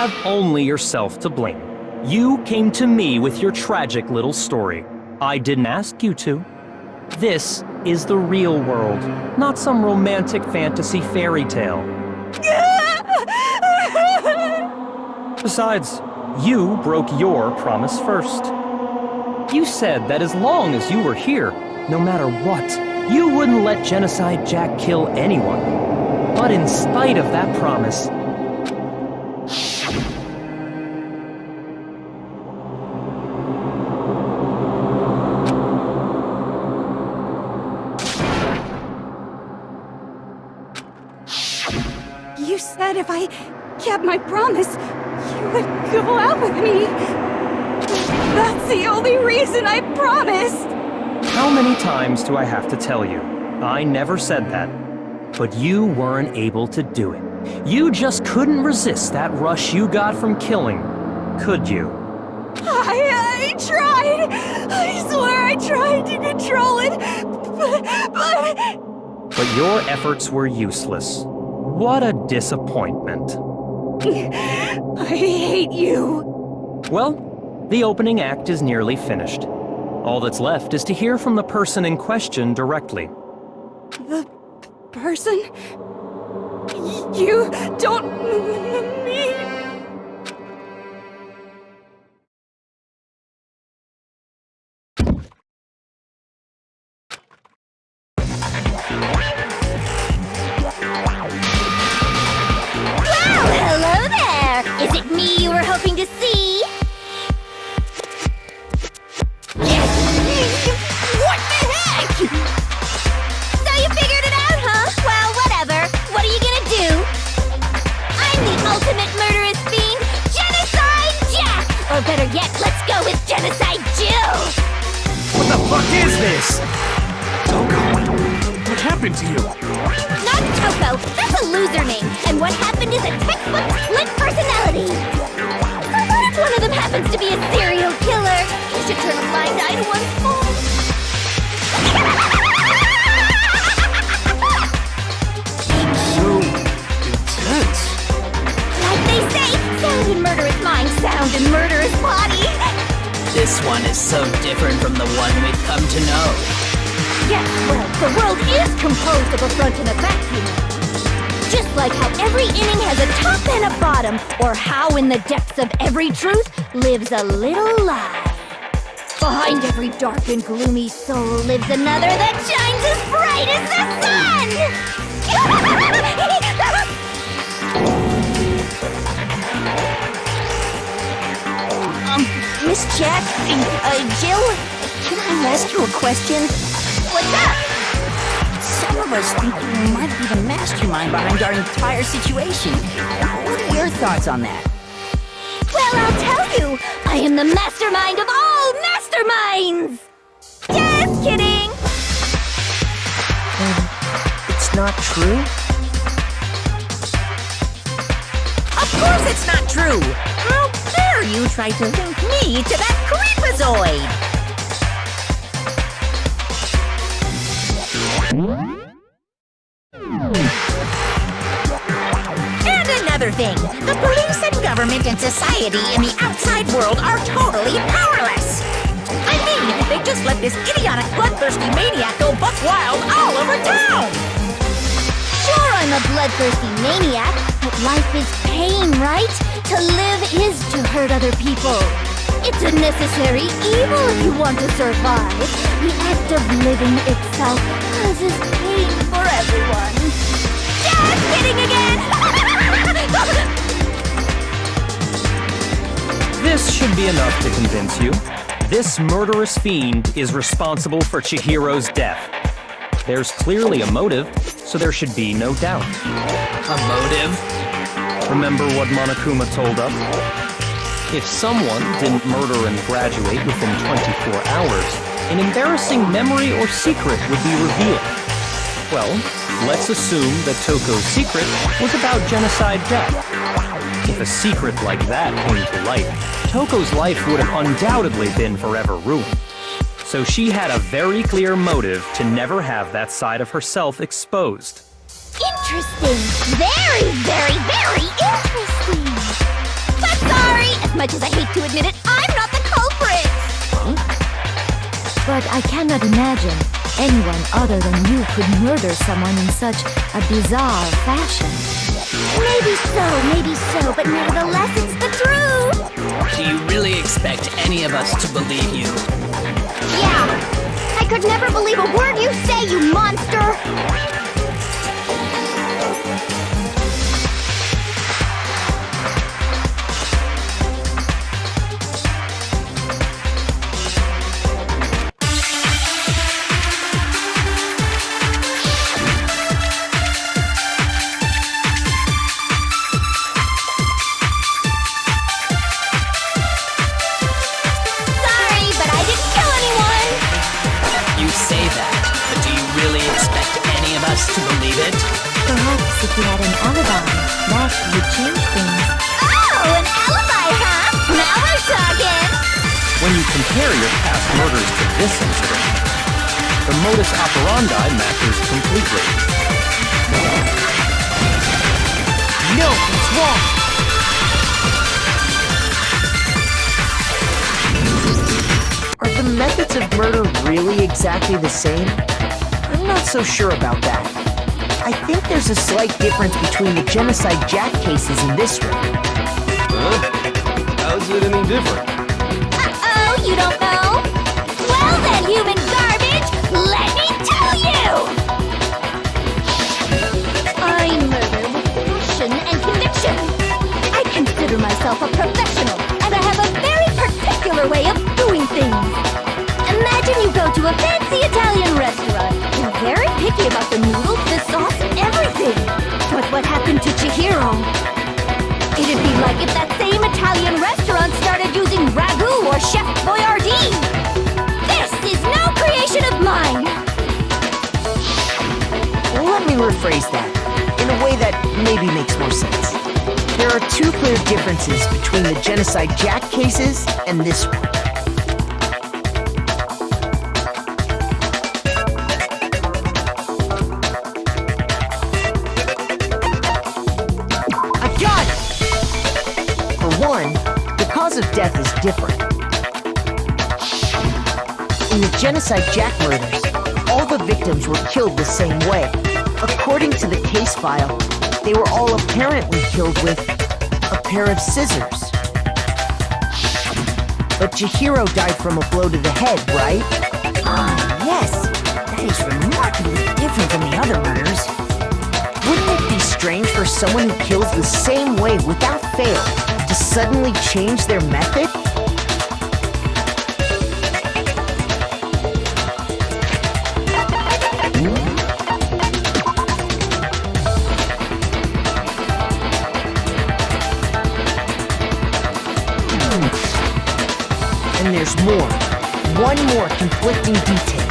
have only yourself to blame. You came to me with your tragic little story. I didn't ask you to. This is the real world, not some romantic fantasy fairy tale. Besides, you broke your promise first. You said that as long as you were here, no matter what, you wouldn't let Genocide Jack kill anyone. But in spite of that promise, You said if I kept my promise, you would go out with me. That's the only reason I promised. how many times do I have to tell you? I never said that. But you weren't able to do it. You just couldn't resist that rush you got from killing, could you? I tried. I swear I tried to control it, but... But your efforts were useless. What a disappointment. I hate you. Well, the opening act is nearly finished. All that's left is to hear from the person in question directly. The person? You don't mean... Hello there! Is it me you were hoping to see? What the heck? So you figured it out, huh? Well, whatever. What are you gonna do? I'm the ultimate murderous fiend, Genocide Jack! Or better yet, let's go with Genocide Jill! What the fuck is this? Toko, what happened to you? Not Toko, that's a loser name. And what happened is a textbook split personality. So what if one of them happens to be a serial killer? You should turn a blind eye to one's faults. So intense. Like they say, sound in murderous mind, sound in murderous body. This one is so different from the one we've come to know. Yes, well, the world is composed of a front and a back, you know. Just like how every inning has a top and a bottom, or how in the depths of every truth lives a little lie. Behind every dark and gloomy soul lives another that shines as bright as the sun! Miss Jack, Jill, can I ask you a question? What's up? Some of us think you might be the mastermind behind our entire situation. What are your thoughts on that? Well, I'll tell you, I am the mastermind of all masterminds! Just kidding! It's not true? Of course it's not true! How dare you try to link me to that creepazoid! And another thing, the police and government and society in the outside world are totally powerless! I mean, they just let this idiotic, bloodthirsty maniac go buck wild all over town! Sure, I'm a bloodthirsty maniac, but life is pain, right? To live is to hurt other people. It's a necessary evil if you want to survive. The act of living itself causes pain for everyone. Just kidding again! This should be enough to convince you. This murderous fiend is responsible for Chihiro's death. There's clearly a motive, so there should be no doubt. A motive? Remember what Monokuma told us? If someone didn't murder and graduate within 24 hours, an embarrassing memory or secret would be revealed. Well, let's assume that Toko's secret was about Genocide Jack. If a secret like that came to light, Toko's life would have undoubtedly been forever ruined. So she had a very clear motive to never have that side of herself exposed. Interesting. Very, very, very interesting. But sorry, as much as I hate to admit it, I'm not the culprit! But I cannot imagine anyone other than you could murder someone in such a bizarre fashion. Maybe so, but nevertheless it's the truth! Do you really expect any of us to believe you? Yeah! I could never believe a word you say, you monster! To believe it? Perhaps if you had an alibi, that would change things. Oh, an alibi, huh? Now we're talking! When you compare your past murders to this incident, the modus operandi matches completely. No, it's wrong! Are the methods of murder really exactly the same? I'm not so sure about that. I think there's a slight difference between the Genocide Jack cases in this one. Huh? How's it any different? Uh-oh, you don't know? Well then, human garbage, let me tell you! I murder with passion and conviction. I consider myself a professional, and I have a very particular way of doing things. Imagine you go to a fancy Italian restaurant. You're very picky about the noodles, the sauce, everything. But what happened to Chihiro? It'd be like if that same Italian restaurant started using ragu or Chef Boyardee. This is no creation of mine. Let me rephrase that, in a way that maybe makes more sense. There are two clear differences between the Genocide Jack cases and this one. The cause of death is different. In the Genocide Jack murders, all the victims were killed the same way. According to the case file, they were all apparently killed with a pair of scissors. But Chihiro died from a blow to the head, right? Ah, yes. That is remarkably different from the other murders. Wouldn't it be strange for someone who kills the same way without fail to suddenly change their method? And there's more. One more conflicting detail.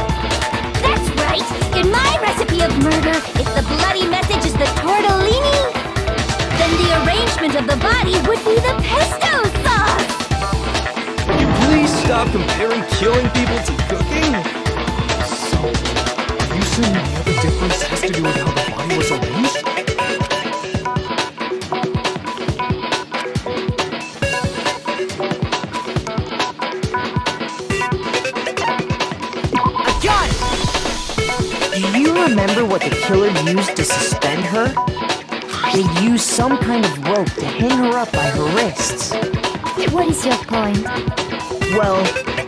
That's right! In my recipe of murder, if the bloody message is the tortellini, then the arrangement of the body would be the pesto sauce! Will you please stop comparing killing people to cooking? So, are you saying the other difference has to do with how the body was arranged? I got it! Do you remember what the killer used to suspend her? They used some kind of rope to hang her up by her wrists. What is your point? Well,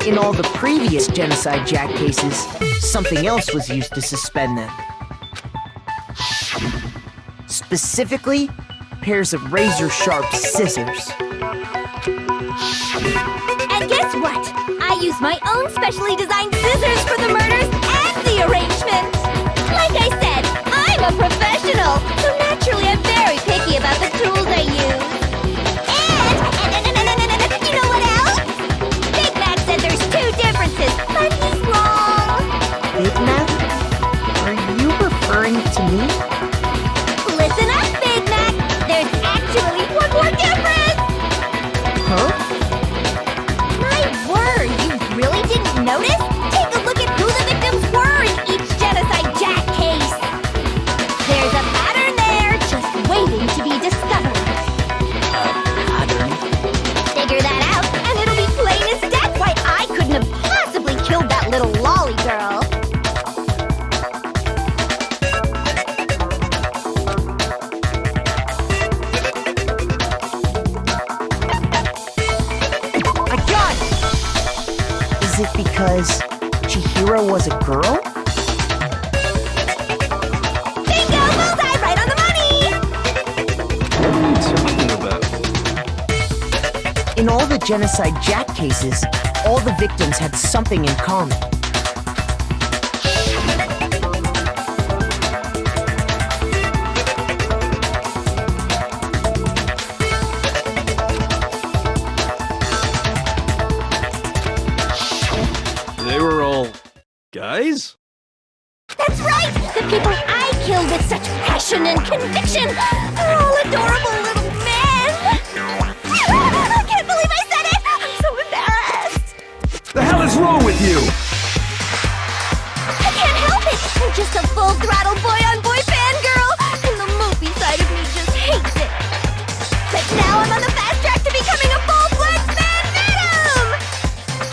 in all the previous Genocide Jack cases, something else was used to suspend them. Specifically, pairs of razor-sharp scissors. And guess what? I use my own specially designed scissors for the murders and the arrangement! Like I said, I'm a professional, so naturally I'm very picky about the tools I use. And you know what else? Big Mac said there's two differences, but he's wrong. Big Mac? Are you referring to me? Listen up, Big Mac. There's actually one more difference. Huh? My word, you really didn't notice? Take a look at who the victims were in each Genocide Jack case. There's a pattern there, just waiting to be discovered. because Chihiro was a girl? Bingo! Bullseye! Right on the money! What are you talking about? In all the Genocide Jack cases, all the victims had something in common. They were all guys? That's right! The people I killed with such passion and conviction are all adorable little men! I can't believe I said it! I'm so embarrassed! The hell is wrong with you? I can't help it! I'm just a full-throttle boy-on-boy fangirl, and the movie side of me just hates it. But now I'm on the fast track to becoming a full-fledged fan-venom!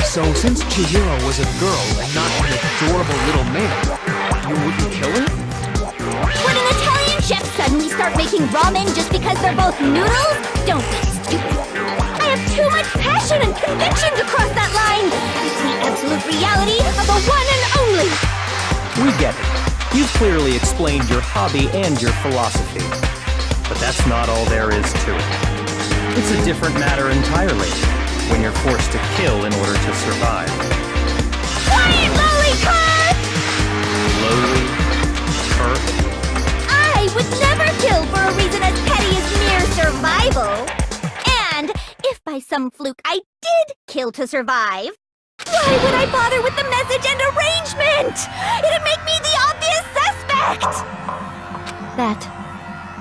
So since Chihiro was a girl and not an adorable little man, you wouldn't kill her? Would an Italian chef suddenly start making ramen just because they're both noodles? Don't be stupid. I have too much passion and conviction to cross that line. It's the absolute reality of the one and only. We get it. You've clearly explained your hobby and your philosophy. But that's not all there is to it. It's a different matter entirely when you're forced to kill in order to survive. Quiet, lowly cur! Lowly, cur. I would never kill for a reason as petty as mere survival. And if by some fluke I did kill to survive, why would I bother with the message and arrangement? It'd make me the obvious suspect! That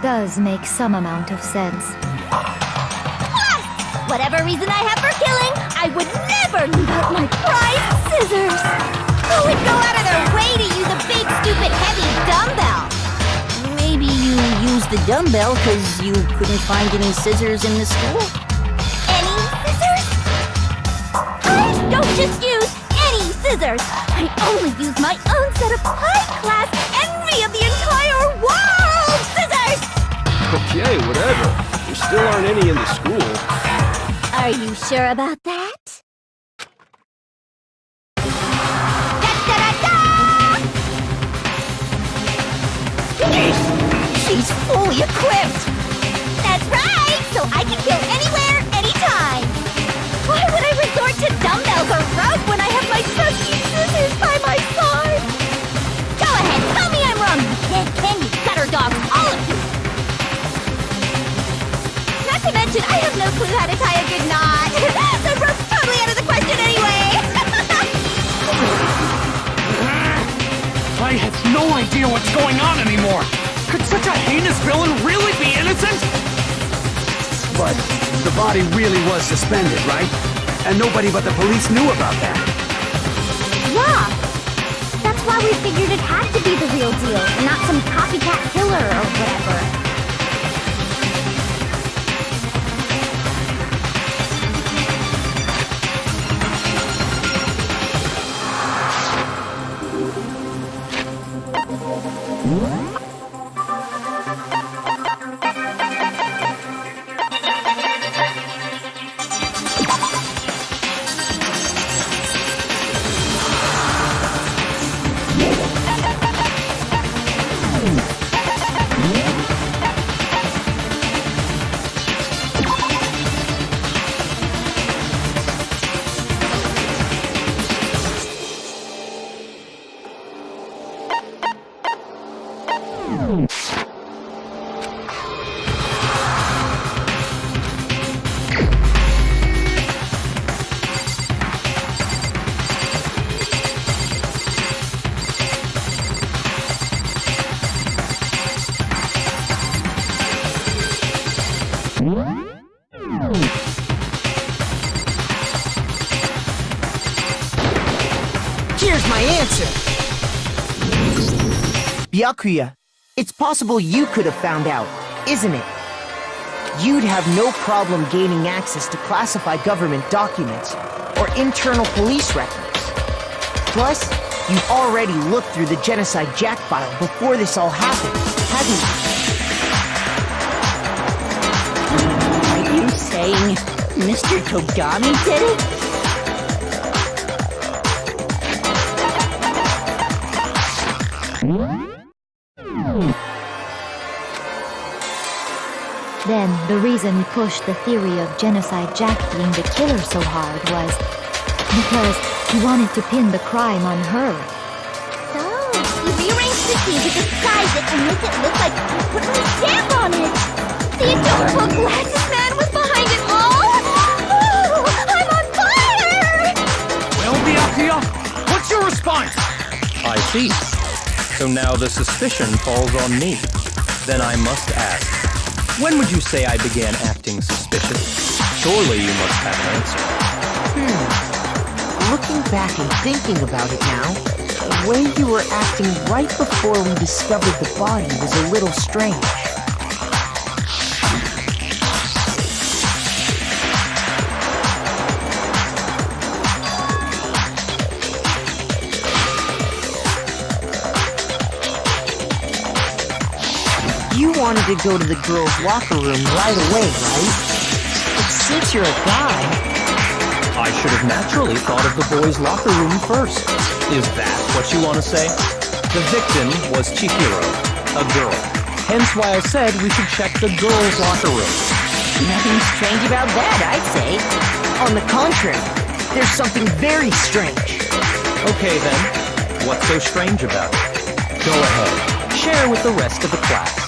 does make some amount of sense. Plus, whatever reason I have for killing, I would never leave out my prized scissors! Who would go out of their way to use a big, stupid, heavy dumbbell? Maybe you used the dumbbell because you couldn't find any scissors in the school? Any scissors? I don't just use any scissors! I only use my own set of high-class, envy of the entire world scissors! Okay, whatever. There still aren't any in the school. Are you sure about that? She's fully equipped! That's right! So I can kill anywhere, anytime! Why would I resort to dumbbells or rope when I have my trusty scissors by my side? Go ahead, tell me I'm wrong, you dead candy gutter dogs, all of you! Not to mention, I have no clue how to tie a good knot! The rope's totally out of the question anyway! I have no idea what's going on anymore! Could such a heinous villain really be innocent? But the body really was suspended, right? And nobody but the police knew about that. Yeah! That's why we figured it had to be the real deal, and not some copycat killer or whatever. Here's my answer! Byakuya, it's possible you could have found out, isn't it? You'd have no problem gaining access to classified government documents or internal police records. Plus, you've already looked through the Genocide Jack file before this all happened, haven't you? Are you saying Mr. Kogami did it? Then, the reason he pushed the theory of Genocide Jack being the killer so hard was because he wanted to pin the crime on her. So, you rearranged the key to disguise it and make it look like you put my stamp on it. The adorable glasses man was behind it all. Oh, I'm on fire! Well, Byakuya, what's your response? I see. So now the suspicion falls on me. Then I must ask, when would you say I began acting suspicious? Surely you must have an answer. Looking back and thinking about it now, the way you were acting right before we discovered the body was a little strange. You wanted to go to the girls' locker room right away, right? But since you're a guy, I should have naturally thought of the boys' locker room first. Is that what you want to say? The victim was Chihiro, a girl. Hence why I said we should check the girls' locker room. nothing strange about that, I'd say. On the contrary, there's something very strange. Okay then, what's so strange about it? Go ahead, share with the rest of the class.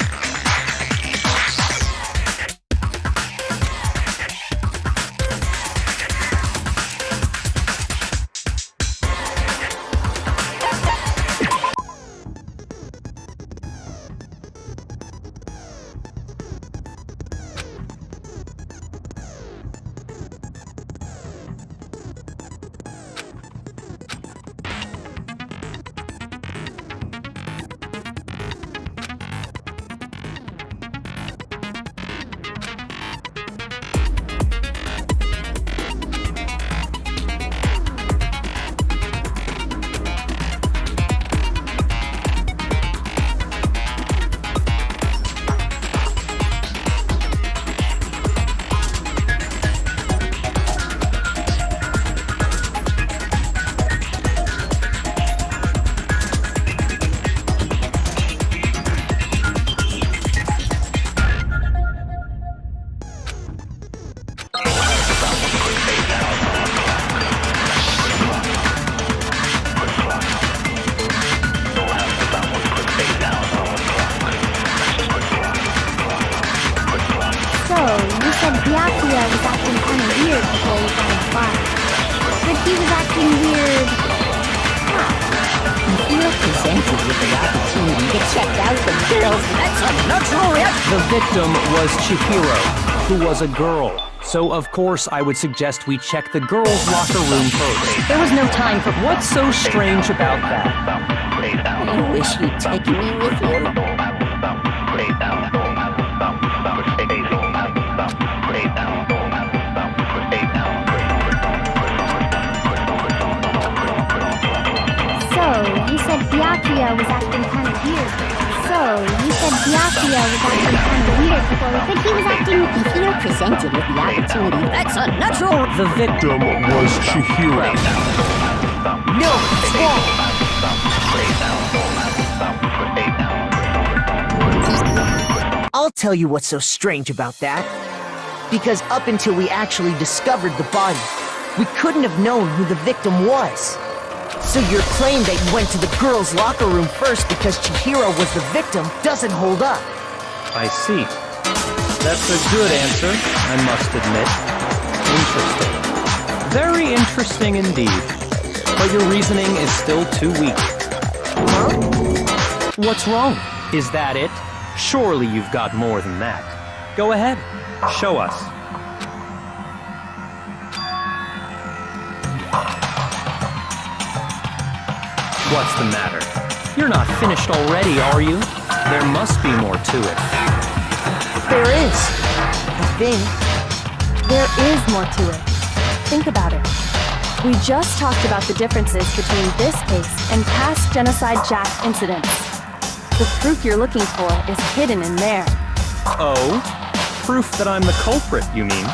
Byakuya was acting kind of weird before we found the body. But he was acting weird. If you're presented with the opportunity to check out the girls, that's a natural reaction. The victim was Chihiro, who was a girl. So of course I would suggest we check the girls' locker room first. There was no time for what's so strange about that. I wish you'd taken me with you. You said Byakuya was acting kind of weird. Before we... But he was acting... If you're presented with the opportunity, that's a natural... The victim was Chihiro. No, it's wrong. I'll tell you what's so strange about that. Because up until we actually discovered the body, we couldn't have known who the victim was. So your claim that you went to the girls' locker room first because Chihiro was the victim doesn't hold up. I see. That's a good answer, I must admit. Interesting. Very interesting indeed. But your reasoning is still too weak. Huh? What's wrong? Is that it? Surely you've got more than that. Go ahead. Show us. What's the matter? You're not finished already, are you? There must be more to it. There is. I think. There is more to it. Think about it. We just talked about the differences between this case and past Genocide Jack incidents. The proof you're looking for is hidden in there. Oh? Proof that I'm the culprit, you mean?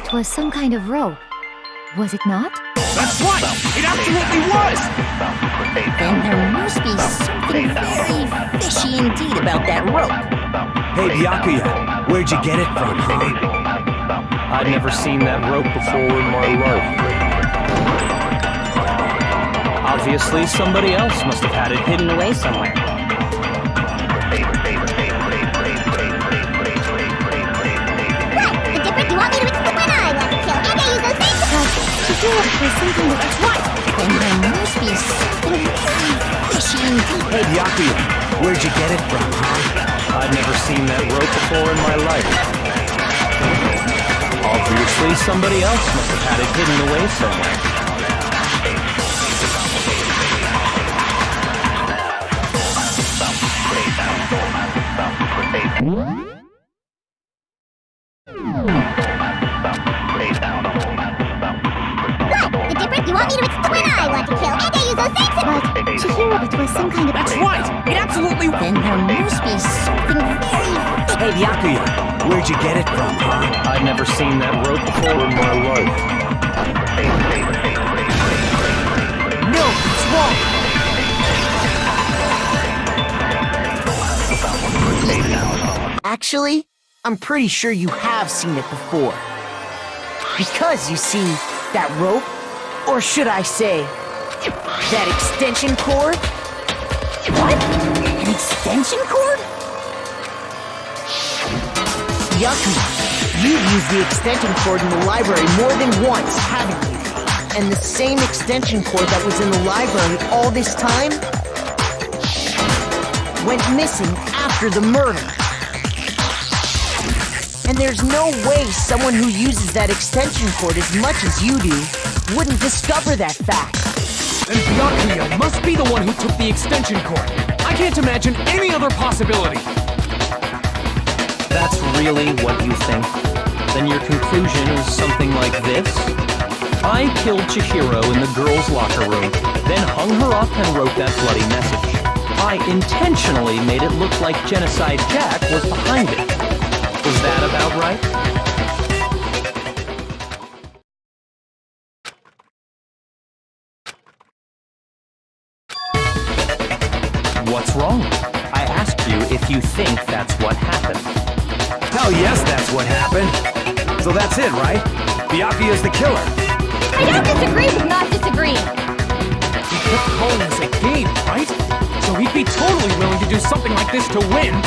it was some kind of rope. Was it not? That's right! It absolutely was! Then there must be something very fishy indeed about that rope. Hey, Byakuya, where'd you get it from, huh? I'd never seen that rope before in my life. Obviously, somebody else must have had it hidden away somewhere. That's right! Then there must be something very fishy indeed. Hey, Byakuya, where'd you get it from, huh? I'd never seen that rope before in my life. Obviously, somebody else must have had it hidden away somewhere. Chihiro, it was some kind of... That's right! It absolutely... Then there must be something very... Hey, Byakuya, where'd you get it from, huh? I'd never seen that rope before in my life. No, it's wrong! Actually, I'm pretty sure you have seen it before. Because, you see, that rope, or should I say, that extension cord? What? An extension cord? Byakuya, you've used the extension cord in the library more than once, haven't you? And the same extension cord that was in the library all this time went missing after the murder. And there's no way someone who uses that extension cord as much as you do wouldn't discover that fact. Then Byakuya must be the one who took the extension cord. I can't imagine any other possibility. That's really what you think? Then your conclusion is something like this? I killed Chihiro in the girls' locker room, then hung her up and wrote that bloody message. I intentionally made it look like Genocide Jack was behind it. Is that about right? What's wrong? I asked you if you think that's what happened. Hell yes, that's what happened. So that's it, right? Byakuya's the killer. I don't disagree with not disagreeing. He kept calling this a game, right? So he'd be totally willing to do something like this to win.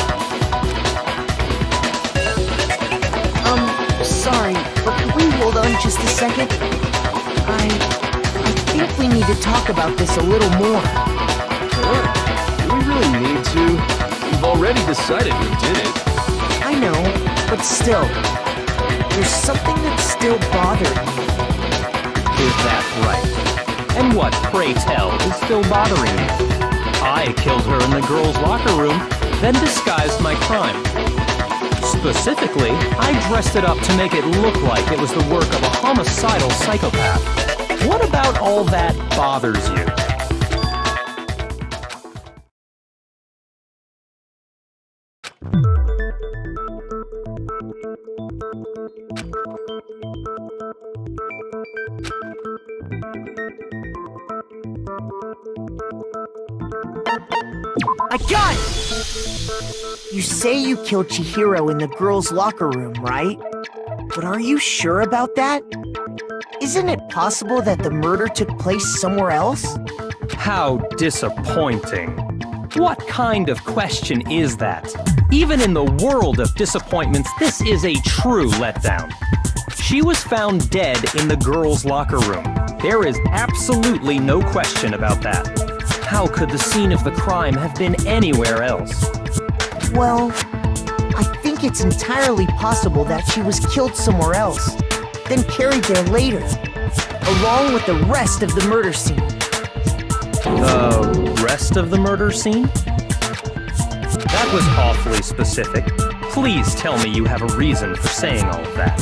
Sorry, but can we hold on just a second? I think we need to talk about this a little more. Sure. Do we really need to? We've already decided who did it. I know, but still, there's something that's still bothering me. Is that right? And what, pray tell, is still bothering you? I killed her in the girls' locker room, then disguised my crime. Specifically, I dressed it up to make it look like it was the work of a homicidal psychopath. What about all that bothers you? I got it! You say you killed Chihiro in the girls' locker room, right? But are you sure about that? Isn't it possible that the murder took place somewhere else? How disappointing. What kind of question is that? Even in the world of disappointments, this is a true letdown. She was found dead in the girls' locker room. There is absolutely no question about that. How could the scene of the crime have been anywhere else? Well, I think it's entirely possible that she was killed somewhere else, then carried there later, along with the rest of the murder scene. The rest of the murder scene? That was awfully specific. Please tell me you have a reason for saying all of that.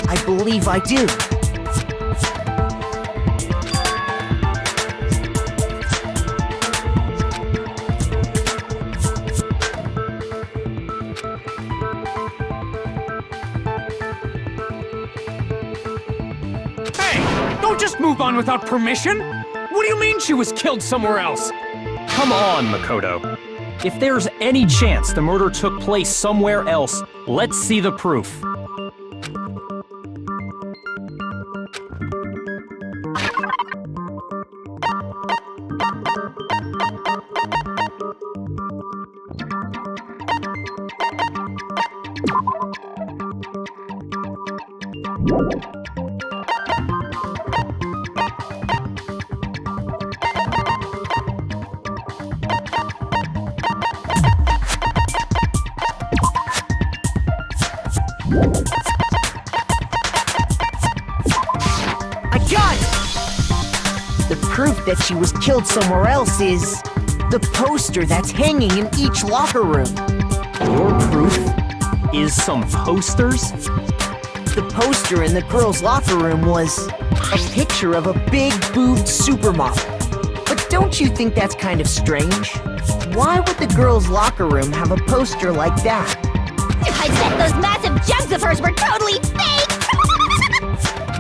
I believe I do. on without permission? What do you mean she was killed somewhere else? Come on, Makoto. If there's any chance the murder took place somewhere else, let's see the proof. The proof that she was killed somewhere else is the poster that's hanging in each locker room. Your proof is some posters? The poster in the girls' locker room was a picture of a big boobed supermodel. But don't you think that's kind of strange? Why would the girls' locker room have a poster like that? I bet those massive jugs of hers were totally fake!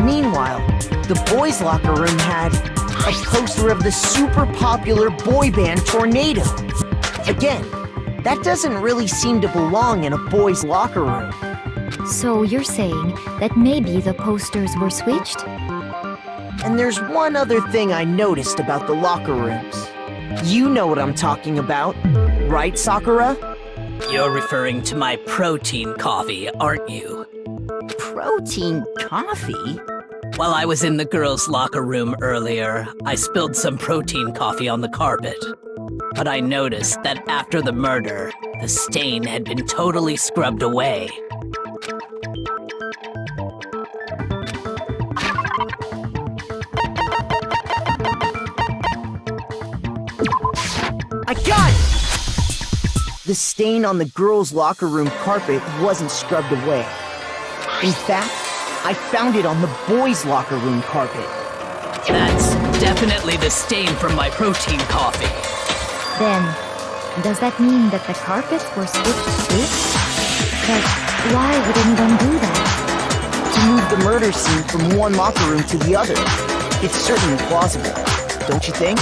Meanwhile, the boys' locker room had a poster of the super popular boy band Tornado. Again, that doesn't really seem to belong in a boys' locker room. So you're saying that maybe the posters were switched? And there's one other thing I noticed about the locker rooms. You know what I'm talking about, right, Sakura? You're referring to my protein coffee, aren't you? Protein coffee? While I was in the girls' locker room earlier, I spilled some protein coffee on the carpet. But I noticed that after the murder, the stain had been totally scrubbed away. I got it! The stain on the girls' locker room carpet wasn't scrubbed away. In fact, I found it on the boys' locker room carpet. That's definitely the stain from my protein coffee. Then, does that mean that the carpets were switched too? But why would anyone do that? To move the murder scene from one locker room to the other. It's certainly plausible, don't you think?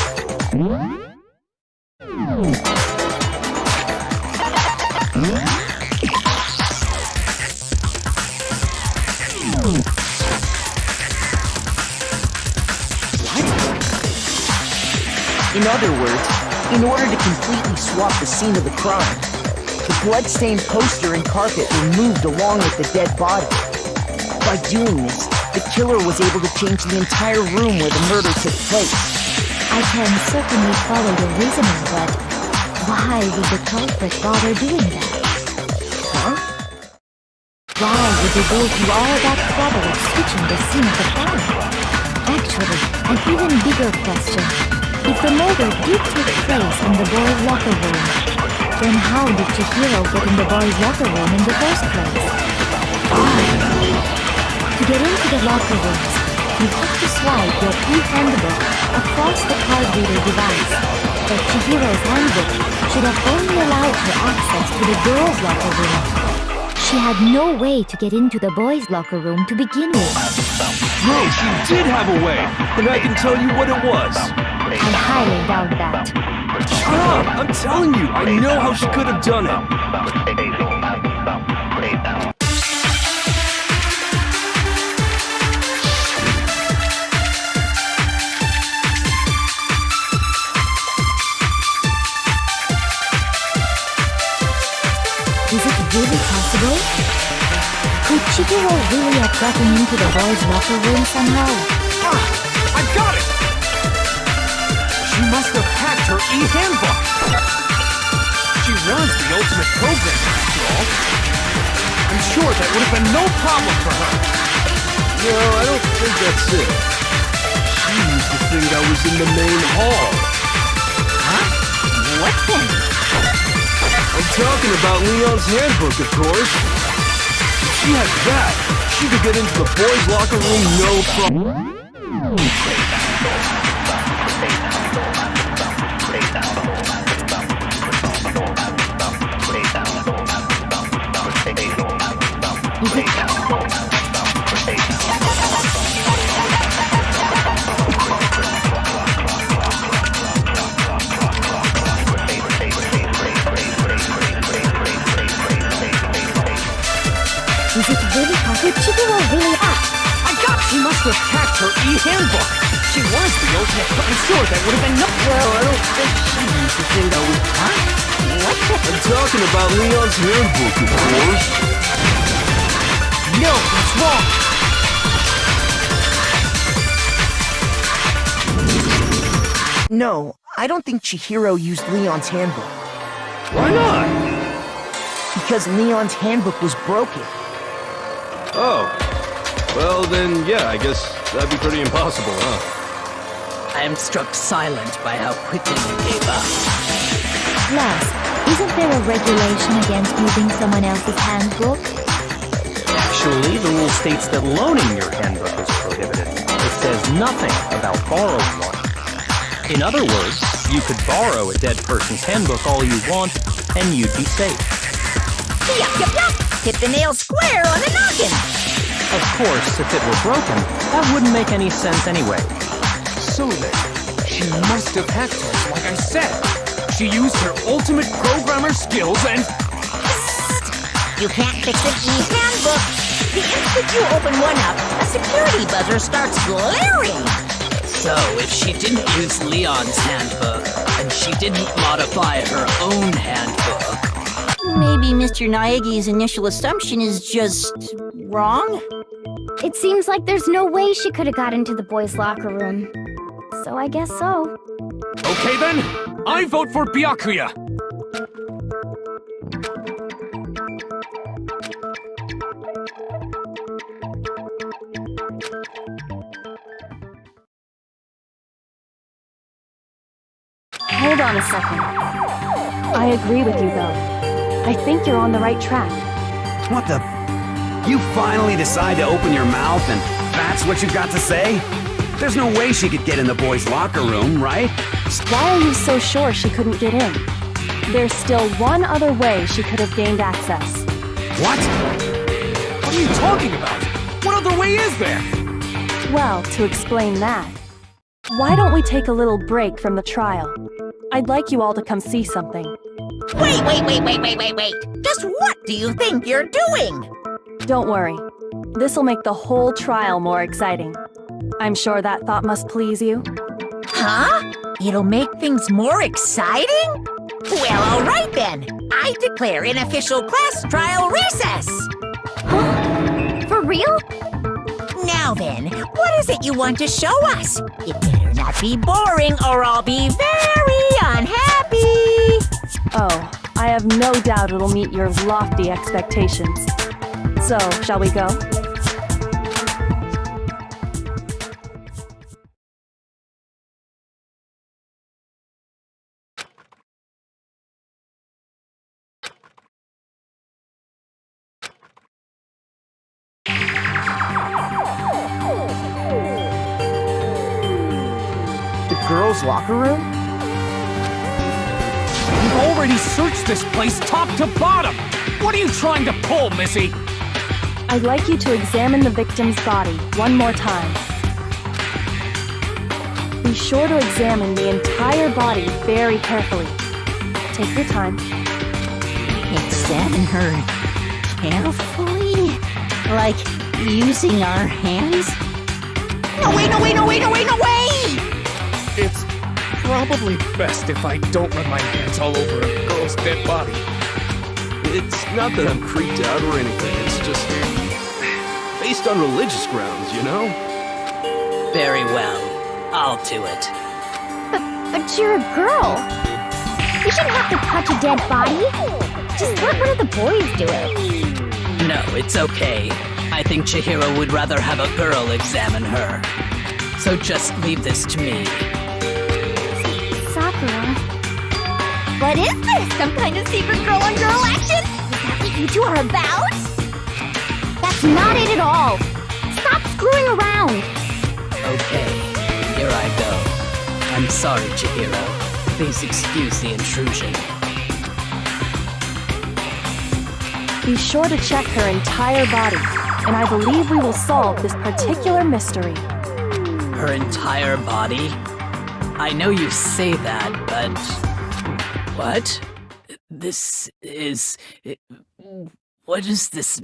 In other words, in order to completely swap the scene of the crime, the blood-stained poster and carpet were moved along with the dead body. By doing this, the killer was able to change the entire room where the murder took place. I can certainly follow your reasoning, but why would the culprit bother doing that? Huh? Why would they go through all that trouble of switching the scene of the crime? Actually, an even bigger question. If the murder did take place in the boys' locker room, then how did Chihiro get in the boys' locker room in the first place? To get into the locker rooms, you have to swipe your e-handbook across the card reader device. But Chihiro's handbook should have only allowed her access to the girls' locker room. She had no way to get into the boys' locker room to begin with. No, she did have a way, and I can tell you what it was. I highly doubt that. Shut up! I'm telling you, I know how she could have done it. Is it really possible? Could Chihiro really have gotten into the boys' locker room somehow? I got it! She must have hacked her e-handbook! She runs the ultimate program, after all. I'm sure that would have been no problem for her. No, I don't think that's it. She used to think I was in the main hall. Huh? What then? I'm talking about Leon's handbook, of course. If she had that, she could get into the boys' locker room no problem. did Chihiro really act? I got she must have hacked her e-handbook. She was the ultimate. I'm sure that would have been no. Well, I don't think she used the thing that we... Huh? What the... I'm talking about Leon's handbook, of course. No, that's wrong! No, I don't think Chihiro used Leon's handbook. Why not? Because Leon's handbook was broken. Oh. Well, then, yeah, I guess that'd be pretty impossible, huh? I am struck silent by how quickly you gave up. Plus, isn't there a regulation against using someone else's handbook? Actually, the rule states that loaning your handbook is prohibited. It says nothing about borrowing one. In other words, you could borrow a dead person's handbook all you want, and you'd be safe. Yup, yup, yup! Hit the nail square on the noggin! Of course, if it were broken, that wouldn't make any sense anyway. So then, she must have hacked us, like I said. She used her ultimate programmer skills and... You can't fix an e-handbook. The instant you open one up, a security buzzer starts glaring. So, if she didn't use Leon's handbook, and she didn't modify her own handbook... Maybe Mr. Naegi's initial assumption is just... wrong? It seems like there's no way she could have got into the boys' locker room. So I guess so. Okay then, I vote for Byakuya. Hold on a second. I agree with you, though. I think you're on the right track. What the... You finally decide to open your mouth and that's what you've got to say? There's no way she could get in the boys' locker room, right? Why are you so sure she couldn't get in? There's still one other way she could have gained access. What? What are you talking about? What other way is there? Well, to explain that, why don't we take a little break from the trial? I'd like you all to come see something. Wait! Just what do you think you're doing? Don't worry. This'll make the whole trial more exciting. I'm sure that thought must please you. Huh? It'll make things more exciting? Well, all right then. I declare an official class trial recess. For real? Now then, what is it you want to show us? It better not be boring or I'll be very unhappy. Oh, I have no doubt it'll meet your lofty expectations. So, shall we go? The girls' locker room? We've already searched this place top to bottom! What are you trying to pull, Missy? I'd like you to examine the victim's body one more time. Be sure to examine the entire body very carefully. Take your time. Examine her carefully? Like using our hands? No way! It's probably best if I don't run my hands all over a girl's dead body. It's not that I'm creeped out or anything, it's just... based on religious grounds, you know? Very well. I'll do it. But you're a girl. You shouldn't have to touch a dead body. Just let one of the boys do it. No, it's okay. I think Chihiro would rather have a girl examine her. So just leave this to me. Sakura. What is this? Some kind of secret girl-on-girl action? Is that what you two are about? That's not it at all. Stop screwing around. Okay, here I go. I'm sorry, Chihiro. Please excuse the intrusion. Be sure to check her entire body, and I believe we will solve this particular mystery. Her entire body? I know you say that, but... What? This is... What is this...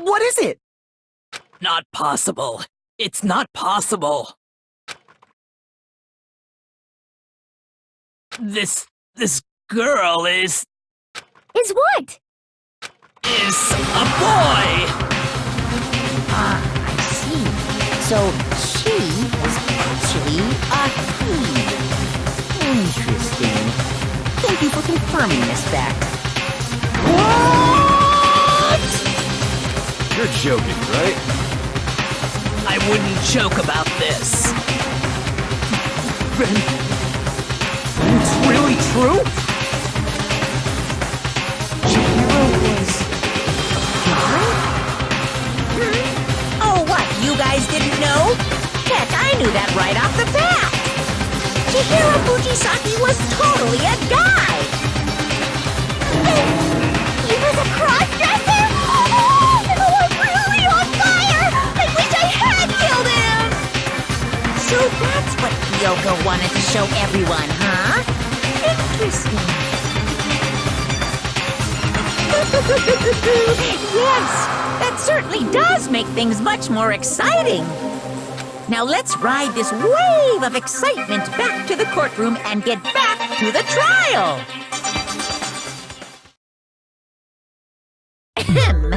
What is it? Not possible. It's not possible. This girl is Is what? a boy! Ah, I see. So she is actually a he. Interesting. Thank you for confirming this fact. You're joking, right? I wouldn't joke about this. It's really true? Chihiro was a guy? Oh, what? You guys didn't know? Heck, I knew that right off the bat. Chihiro Fujisaki was totally a guy. He was a cross-dresser? Oh, I'm really on fire! I wish I had killed him! So that's what Kyoko wanted to show everyone, huh? Interesting. Yes, that certainly does make things much more exciting. Now let's ride this wave of excitement back to the courtroom and get back to the trial. Ahem.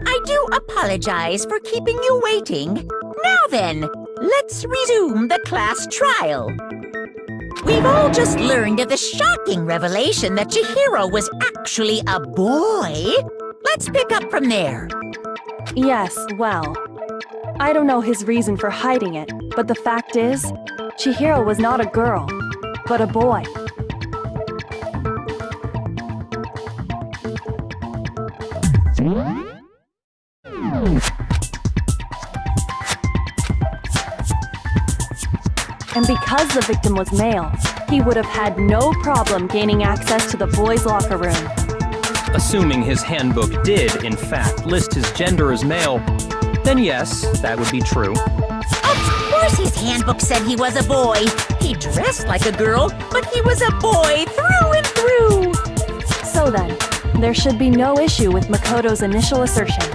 I do apologize for keeping you waiting. Now then, let's resume the class trial. We've all just learned of the shocking revelation that Chihiro was actually a boy. Let's pick up from there. Yes, well, I don't know his reason for hiding it, but the fact is, Chihiro was not a girl, but a boy. And because the victim was male, he would have had no problem gaining access to the boys' locker room. Assuming his handbook did, in fact, list his gender as male, then yes, that would be true. Of course his handbook said he was a boy. He dressed like a girl, but he was a boy through and through. So then, there should be no issue with Makoto's initial assertion.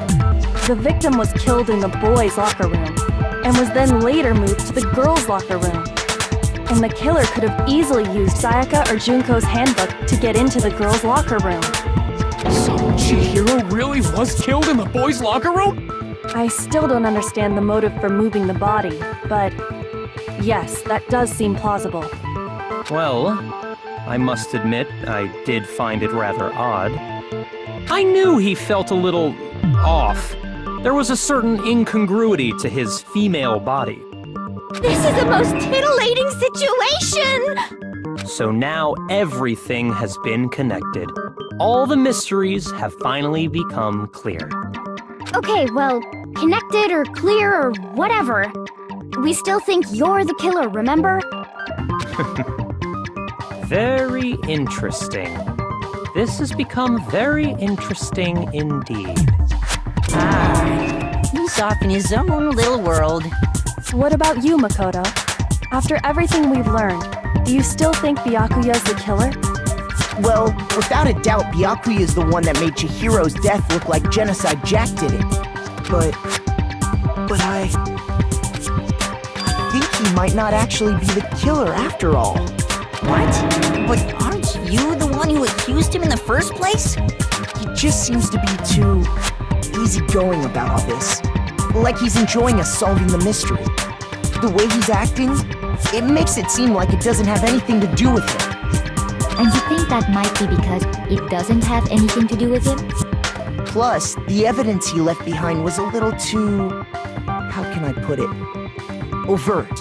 The victim was killed in the boys' locker room, and was then later moved to the girls' locker room. And the killer could have easily used Sayaka or Junko's handbook to get into the girls' locker room. So Chihiro really was killed in the boys' locker room? I still don't understand the motive for moving the body, but yes, that does seem plausible. Well, I must admit, I did find it rather odd. I knew he felt a little off. There was a certain incongruity to his female body. This is the most titillating situation! So now everything has been connected. All the mysteries have finally become clear. Okay, well, connected or clear or whatever. We still think you're the killer, remember? Very interesting. This has become very interesting indeed. He's off in his own little world. What about you, Makoto? After everything we've learned, do you still think Byakuya's the killer? Well, without a doubt, Byakuya is the one that made Chihiro's death look like Genocide Jack did it. But I think he might not actually be the killer after all. What? But aren't you the one who accused him in the first place? He just seems to be too easygoing about all this. Like he's enjoying us solving the mystery. The way he's acting, it makes it seem like it doesn't have anything to do with him. And you think that might be because it doesn't have anything to do with him? Plus, the evidence he left behind was a little too... how can I put it? Overt.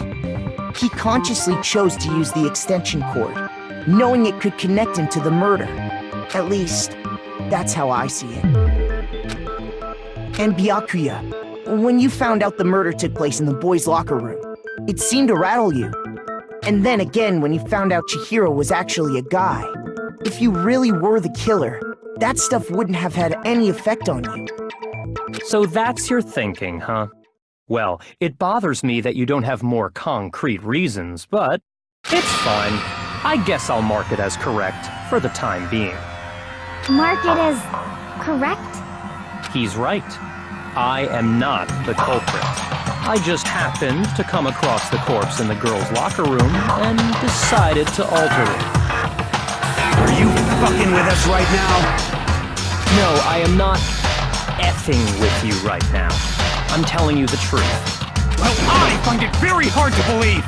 He consciously chose to use the extension cord, knowing it could connect him to the murder. At least, that's how I see it. And Byakuya, when you found out the murder took place in the boys' locker room, it seemed to rattle you. And then again, when you found out Chihiro was actually a guy, if you really were the killer, that stuff wouldn't have had any effect on you. So that's your thinking, huh? Well, it bothers me that you don't have more concrete reasons, but it's fine. I guess I'll mark it as correct for the time being. Mark it as correct? He's right. I am not the culprit. I just happened to come across the corpse in the girls' locker room and decided to alter it. Are you fucking with us right now? No, I am not effing with you right now. I'm telling you the truth. Well, I find it very hard to believe.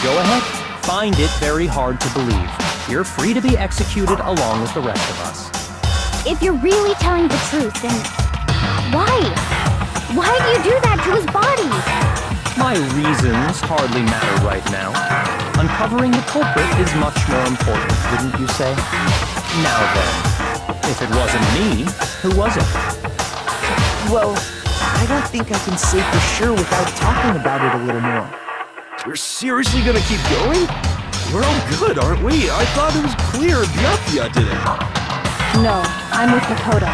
Go ahead, find it very hard to believe. You're free to be executed along with the rest of us. If you're really telling the truth, then why? Why do you do that to his body? My reasons hardly matter right now. Uncovering the culprit is much more important, wouldn't you say? Now then, if it wasn't me, who was it? Well, I don't think I can say for sure without talking about it a little more. We're seriously gonna keep going? We're all good, aren't we? I thought it was clear Byakuya did it. No, I'm with Makoto.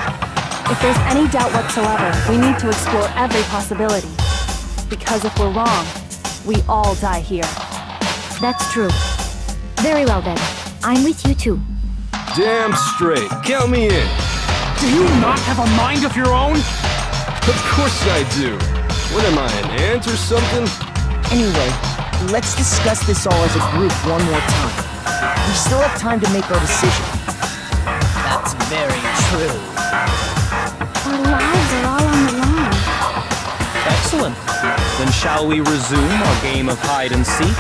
If there's any doubt whatsoever, we need to explore every possibility. Because if we're wrong, we all die here. That's true. Very well then. I'm with you too. Damn straight. Count me in. Do you not have a mind of your own? Of course I do. What am I, an ant or something? Anyway, let's discuss this all as a group one more time. We still have time to make our decision. That's very true. Our lives are all on the line. Excellent. Then shall we resume our game of hide and seek?